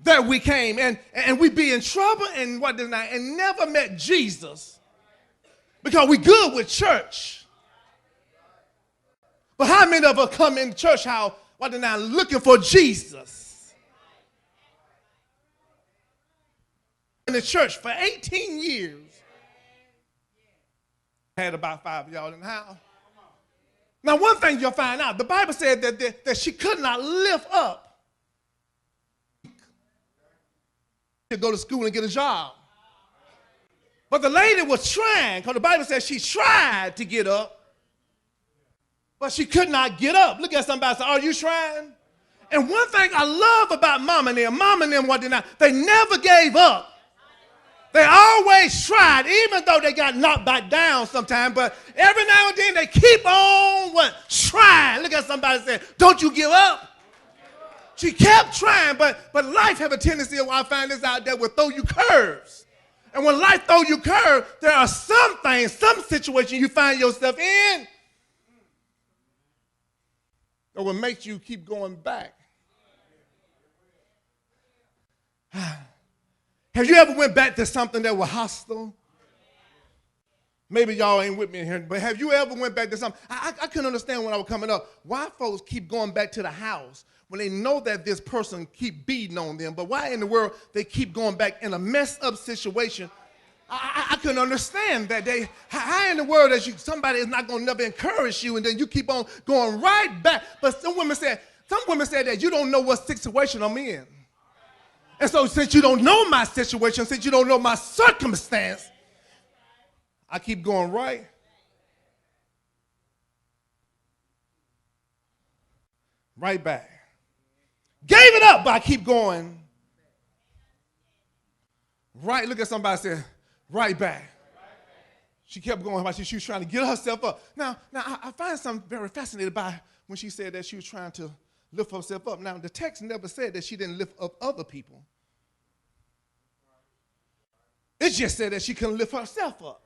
that we came and we be in trouble and what did I and never met Jesus because we good with church. But how many of us come in church house what did I looking for Jesus? In the church for 18 years. Had about 5 of y'all in the house. Now, one thing you'll find out, the Bible said that she could not lift up to go to school and get a job. But the lady was trying, because the Bible says she tried to get up, but she could not get up. Look at somebody and say, are you trying? And one thing I love about Mama and them, what they never gave up. They always tried, even though they got knocked back down sometimes, but every now and then they keep on trying. Look at somebody and say, don't you give up. She kept trying, but life have a tendency, I find this out there, will throw you curves. And when life throw you curves, there are some things, some situations you find yourself in that will make you keep going back. Have you ever went back to something that was hostile? Maybe y'all ain't with me in here, but have you ever went back to something? I couldn't understand when I was coming up why folks keep going back to the house when they know that this person keep beating on them, but why in the world they keep going back in a messed up situation? I couldn't understand that. How in the world that somebody is not going to never encourage you and then you keep on going right back? But some women said that you don't know what situation I'm in. And so since you don't know my situation, since you don't know my circumstance, I keep going right back. Gave it up, but I keep going right. Look at somebody say, right back. She kept going. She was trying to get herself up. Now I find something very fascinating about when she said that she was trying to lift herself up. Now, the text never said that she didn't lift up other people. It just said that she couldn't lift herself up.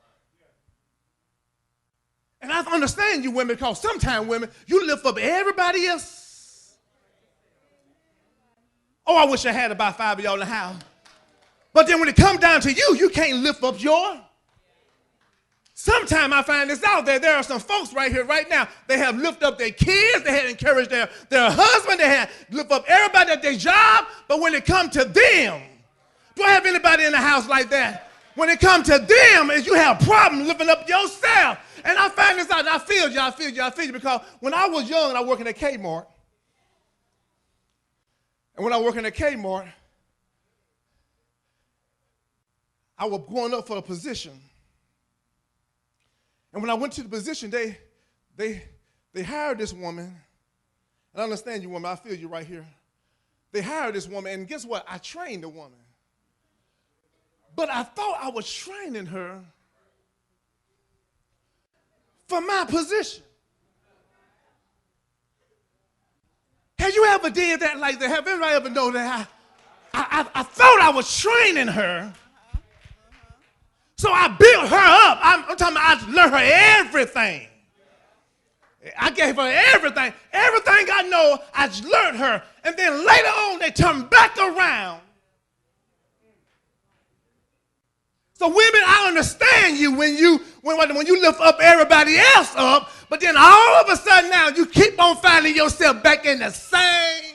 And I understand you women, because sometimes women, you lift up everybody else. Oh, I wish I had about 5 of y'all in the house. But then when it comes down to you, you can't lift up yours. Sometimes I find this out there are some folks right here, right now, they have lifted up their kids, they had encouraged their husband, they had lifted up everybody at their job, but when it comes to them, do I have anybody in the house like that? When it comes to them, is you have problems lifting up yourself. And I find this out, and I feel you, because when I was young, I worked at Kmart. And when I worked at Kmart, I was going up for a position. And when I went to the position, they hired this woman. And I understand you, woman. I feel you right here. They hired this woman, and guess what? I trained the woman. But I thought I was training her for my position. Have you ever did that like that? Have anybody ever known that I thought I was training her? So I built her up. I'm talking about I learned her everything. I gave her everything. Everything I know, I learned her. And then later on, they turned back around. So women, I understand you when you lift up everybody else up, but then all of a sudden now you keep on finding yourself back in the same.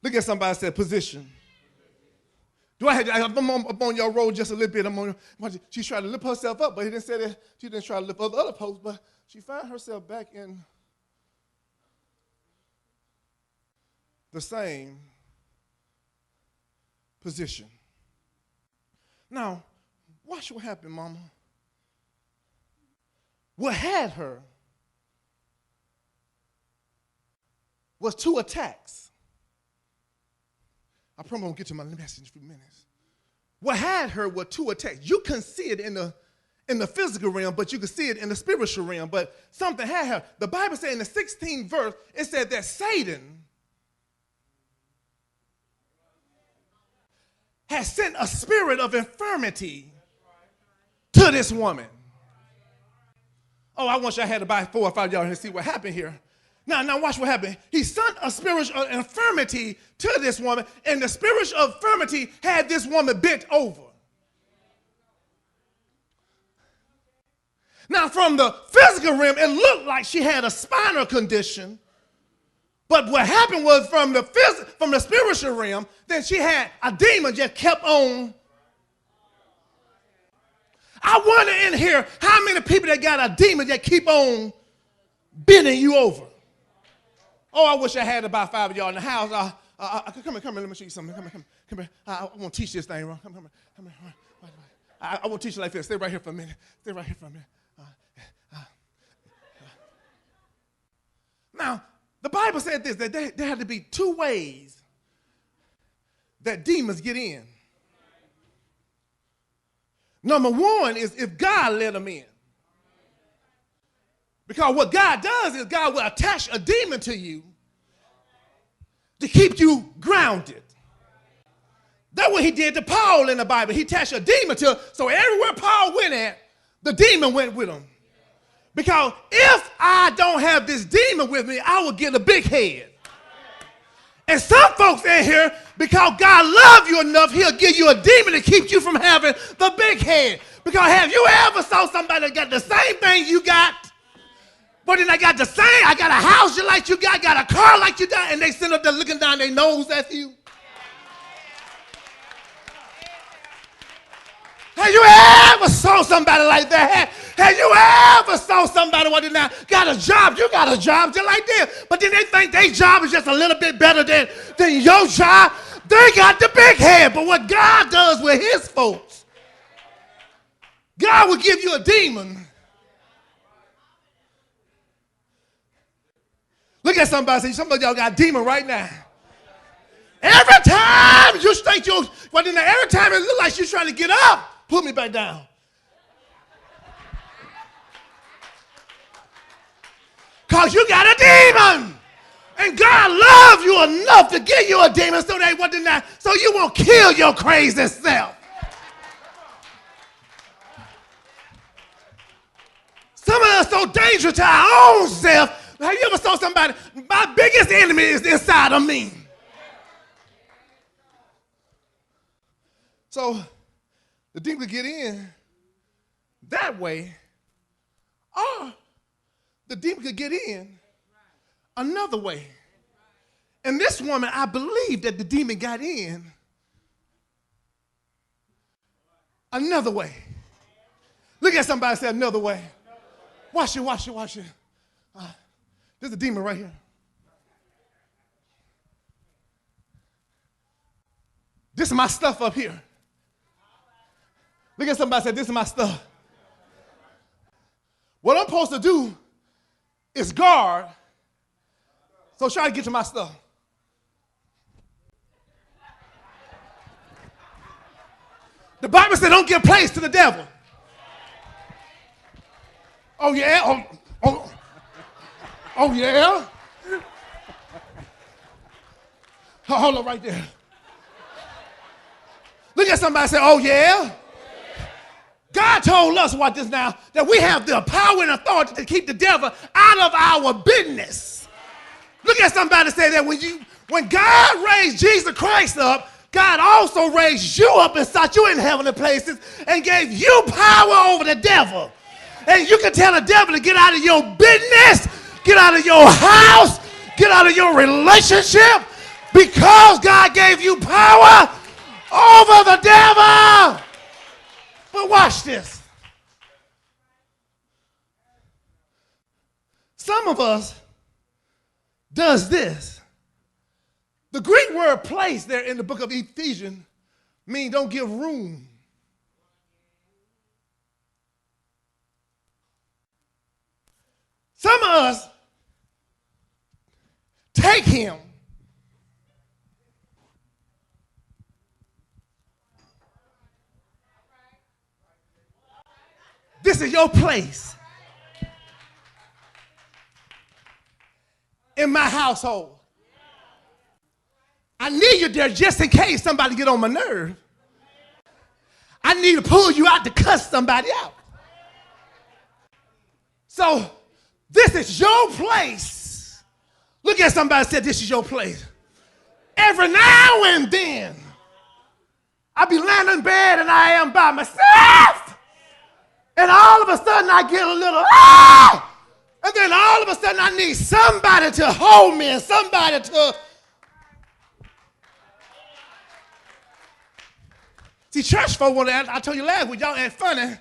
Look at somebody said position. I'm on your road just a little bit. She's trying to lift herself up, but he didn't say that she didn't try to lift other posts, but she found herself back in the same position. Now, watch what happened, Mama. What had her was 2 attacks. I promise I'm going to get to my message in a few minutes. What had her were 2 attacks. You couldn't see it in the physical realm, but you could see it in the spiritual realm. But something had her. The Bible said in the 16th verse, it said that Satan has sent a spirit of infirmity to this woman. Oh, I wish I had about 4 or 5 of y'all here to see what happened here. Now watch what happened. He sent a spiritual infirmity to this woman, and the spiritual infirmity had this woman bent over. Now, from the physical realm, it looked like she had a spinal condition. But what happened was from the spiritual realm, then she had a demon just kept on. I wonder in here how many people that got a demon that keep on bending you over. Oh, I wish I had about 5 of y'all in the house. Come here, let me show you something. Come here. I want to teach this thing, Ron. Come here. I want to teach you like this. Stay right here for a minute. Now, the Bible said this, that there had to be two ways that demons get in. Number one is if God let them in. Because what God does is God will attach a demon to you to keep you grounded. That's what he did to Paul in the Bible. He attached a demon to, so everywhere Paul went at, the demon went with him. Because if I don't have this demon with me, I will get a big head. And some folks in here, because God loves you enough, he'll give you a demon to keep you from having the big head. Because have you ever saw somebody that got the same thing you got? But then I got a house just like you got a car like you got, and they sit up there looking down their nose at you? Have you ever saw somebody like that? Have you ever saw somebody what now got a job? You got a job just like this. But then they think their job is just a little bit better than your job. They got the big head. But what God does with his folks, God will give you a demon. Look at somebody and say, some of y'all got a demon right now. Every time you think every time it looks like you're trying to get up, put me back down. Because you got a demon. And God loves you enough to give you a demon so you won't kill your crazy self. Some of us are so dangerous to our own self. Have you ever saw somebody, my biggest enemy is inside of me. So the demon could get in that way, or the demon could get in another way. And this woman, I believe that the demon got in another way. Look at somebody say another way. Watch it. There's a demon right here. This is my stuff up here. Look at somebody say, this is my stuff. What I'm supposed to do is guard, so try to get to my stuff. The Bible said don't give place to the devil. Oh yeah? Oh yeah? Hold on right there. Look at somebody and say, oh yeah? God told us, watch this now, that we have the power and authority to keep the devil out of our business. Look at somebody and say that when God raised Jesus Christ up, God also raised you up and set you in heavenly places and gave you power over the devil. And you can tell the devil to get out of your business, get out of your house, get out of your relationship, because God gave you power over the devil. But watch this. Some of us does this. The Greek word place there in the book of Ephesians means don't give room. Some of us take him this is your place in my household. I need you there just in case somebody get on my nerve. I need to pull you out to cuss somebody out. So this is your place Look at somebody and say, this is your place. Every now and then, I be laying in bed and I am by myself. And all of a sudden I get a little, ah! And then all of a sudden I need somebody to hold me and somebody to. See, church folk want to, I told you last week, y'all ain't funny.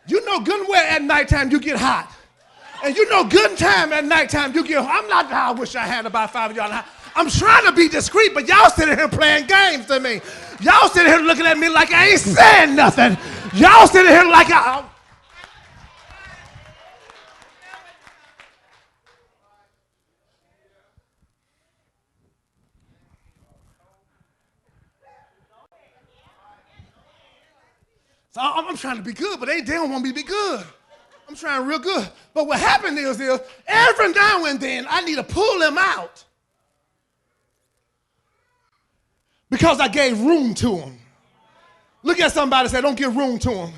You know good and well at nighttime you get hot. And you know good and time at nighttime you get hot. I'm not, I wish I had about 5 of y'all. I'm trying to be discreet, but y'all sitting here playing games to me. Y'all sitting here looking at me like I ain't saying nothing. Y'all sitting here like I. So I'm trying to be good, but they don't want me to be good. I'm trying real good. But what happened is every now and then I need to pull them out because I gave room to them. Look at somebody and say, don't give room to them.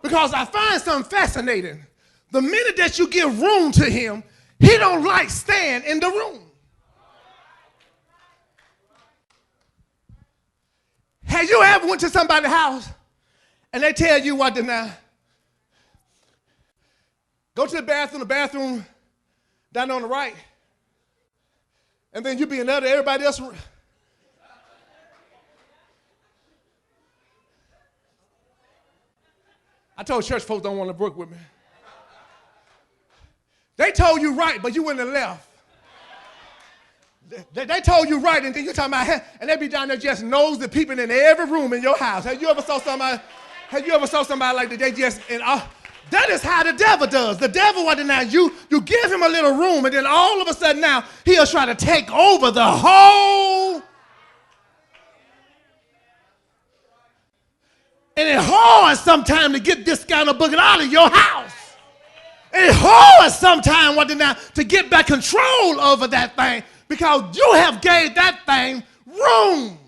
Because I find something fascinating. The minute that you give room to him, he don't like staying in the room. Have you ever went to somebody's house and they tell you what to now? Go to the bathroom down on the right. And then you be another, everybody else. I told church folks don't want to work with me. They told you right, but you wouldn't have left. They told you right, and then you talking about, and they be down there just nosy peeping in every room in your house. Have you ever saw somebody like that? They just, that is how the devil does. The devil, what now? You give him a little room, and then all of a sudden now, he'll try to take over the whole. And it's hard sometimes to get this kind of booking out of your house. And it's hard sometimes, what now, to get back control over that thing because you have gave that thing room.